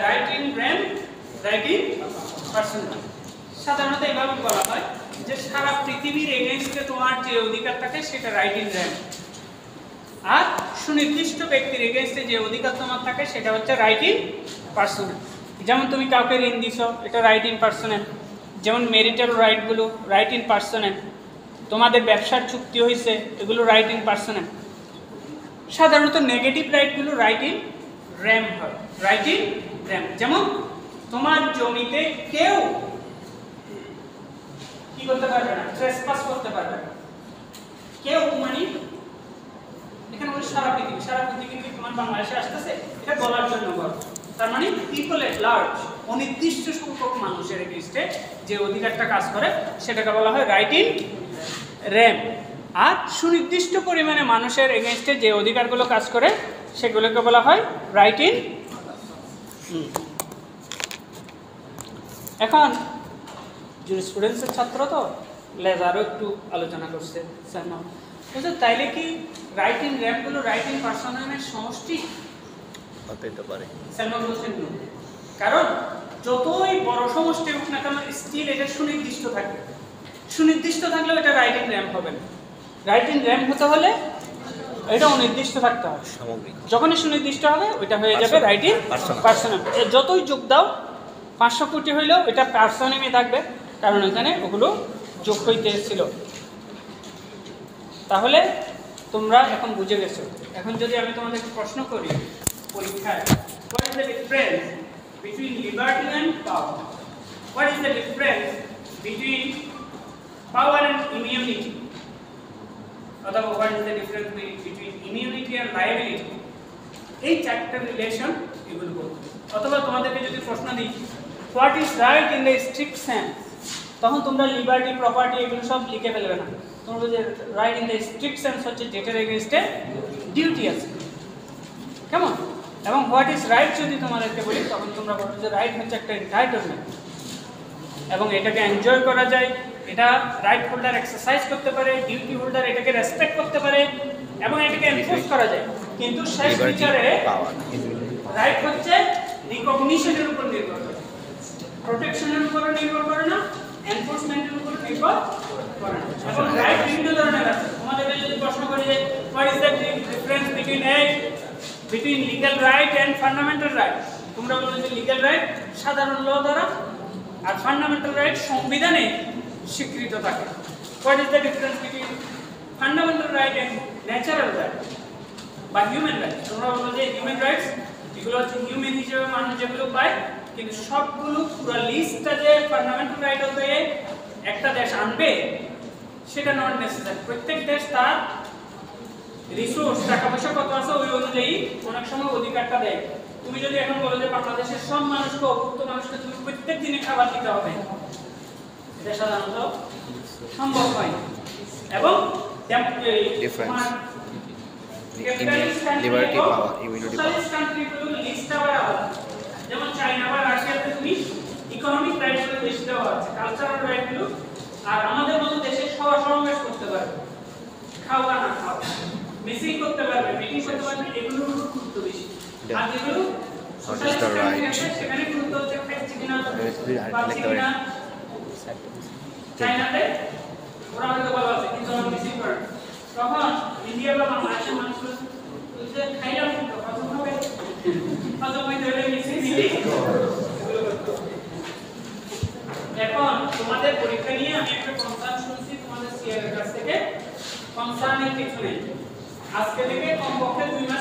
[SPEAKER 1] Right in persona. সাধারণত এইভাবে বলা হয় যে সারা পৃথিবীর এগেইনস্টে তোমার যে অধিকার থাকে সেটা রাইট ইন র্যাম, আর সুনির্দিষ্ট ব্যক্তির এগেইনস্টে যে অধিকার তোমার থাকে সেটা হচ্ছে রাইট ইন পার্সোনাল। যেমন তুমি কাউকে ঋণ দিছো, এটা রাইট ইন পার্সোনাল। যেমন মেরিটাল রাইটগুলো রাইট ইন পার্সোনাল। তোমাদের ব্যবসার চুক্তি হয়েছে, এগুলো রাইট ইন পার্সোনাল। সাধারণত নেগেটিভ রাইটগুলো রাইট ইন র্যাম হয়, রাইট ইন র্যাম। যেমন তোমার জমিতে কেউ কি করতে পারবে না, ট্রেসপাস করতে পারবে না। কেউ মানে এখানে বলে সারা পৃথিবী কি তোমার বাংলাদেশে আসতেছে, এটা বলার জন্য বল। তার মানে পিপল এট লার্জ, অনির্দিষ্ট সংখ্যক মানুষের এগেইনস্টে যে অধিকারটা কাজ করে সেটাকে বলা হয় রাইট ইন র্যাম। আর সুনির্দিষ্ট পরিমাণে মানুষের এগেইনস্টে যে অধিকারগুলো কাজ করে সেগুলোকে বলা হয় রাইট ইন। এখন জুরিসপ্রুডেন্সের ছাত্র তো লেজারও একটু আলোচনা করছে স্যার, বুঝছো? তাইলে কি রাইট ইন র্যামগুলো রাইট ইন পার্সোনালের সমষ্টি
[SPEAKER 2] হতে তো পারে।
[SPEAKER 1] স্যালমান বলছেন না, কারণ যতই বড় সমষ্টি হোক না কেন স্টিল এটা সুনির্দিষ্ট থাকবে। সুনির্দিষ্ট থাকলেও এটা রাইট ইন র্যাম হবে না। রাইট ইন র্যাম হতে হলে এটা অনির্দিষ্ট থাকতে হবে।
[SPEAKER 2] সামগ্রিক
[SPEAKER 1] যখনই সুনির্দিষ্ট হবে ওইটা হয়ে যাবে রাইট ইন পার্সোনাল। যতই যোগ দাও 500 কোটি হইলেও এটা পার্সোনামে থাকবে, কারণ এখানে ওগুলো যোগ হইতে এসেছিল। তাহলে তোমরা এখন বুঝে গেছো। এখন যদি আমি তোমাদেরকে প্রশ্ন করি পরীক্ষায়, what is the difference between liberty and power? What is the difference between power and immunity? অথবা what is the difference between immunity and liability? এই চারটা রিলেশন এগুলো বলতে। অথবা তোমাদেরকে যদি প্রশ্ন দিই what is right in the strict sense, তখন তোমরা লিবার্টি, প্রপার্টি এগুলো সব লিখে ফেলবে না। তোমরা যে right in the strict sense হচ্ছে যেটার এগেইনস্টে ডিউটি আছে, কেমন? এবং হোয়াট ইজ রাইট যদি তোমাদেরকে বলি তখন তোমরা বলবে যে রাইট হচ্ছে একটা এন্টাইটলমেন্ট এবং এটাকে এনজয় করা যায়। এটা রাইট হোল্ডার এক্সারসাইজ করতে পারে, ডিউটি হোল্ডার এটাকে রেসপেক্ট করতে পারে এবং এটাকে এনফোর্স করা যায়। কিন্তু শেষ বিচারে রাইট হচ্ছে রিকগনিশনের উপর নির্ভর করে, প্রোটেকশনের উপর নির্ভর করে না, এনফোর্সমেন্টের উপর নির্ভর করে না। এবং রাইট বিভিন্ন ধরনের আছে। তোমাদেরকে যদি প্রশ্ন করি যে what is the difference between legal right and fundamental right, তোমরা বলবে যে লিগ্যাল রাইট সাধারণ ল দ্বারা আর ফান্ডামেন্টাল রাইট সংবিধানে স্বীকৃত থাকে। What is the difference between fundamental right and natural right বা হিউম্যান রাইট? তোমরা বলবে যে হিউম্যান রাইটস এগুলো হচ্ছে হিউম্যান হিসেবে মানুষ যেগুলো পায়, কিন্তু সবগুলো পুরো লিস্টটা যে ফান্ডামেন্টাল রাইট হতে একটা দেশ আনবে সেটা নট নেসেসারি। প্রত্যেক দেশ তার রিসোর্স, টাকা পয়সা কত আছে ওই অনুযায়ী অনেক সময় অধিকারটা দেয়। তুমি যদি এখন বলো যে বাংলাদেশের সব মানুষকে, অভুক্ত মানুষকে তুমি প্রত্যেক দিনে খাবার দিতে হবে, এটা সাধারণত সম্ভব হয় না। এবং
[SPEAKER 2] লিবার্টি, পাওয়ার, ইমিউনিটি,
[SPEAKER 1] যেমন চায়না বা রাশিয়াতে তুমি ইকোনমিক রাইটসগুলো বেশি দেওয়া আছে, কালচারাল রাইটগুলো। আর আমাদের মতো দেশে সভা সমাবেশ করতে পারবে, খাওয়া না খাওয়া, মিছিল করতে পারবে, মিটিং করতে পারবে, এগুলোর উপর গুরুত্ব বেশি। আর যেগুলো সোশ্যালিস্ট কান্ট্রি আছে সেখানে গুরুত্ব হচ্ছে খাচ্ছে কিনা, পাচ্ছে কিনা। চায়নাতে ওরা হয়তো ভালো আছে কিন্তু ওরা মিছিল করে, তখন ইন্ডিয়া বা বাংলাদেশের মানুষগুলো খাইলাম কিন্তু হজম হবে, হজম হইতে হলে মিছিল মিটিং। এখন তোমাদের পরীক্ষা নিয়ে আমি একটা কনসার্ন শুনছি তোমাদের সিআর এর কাছ থেকে। কনসার্নের কিছু নেই, আজকে থেকে কমপক্ষে 2 মাস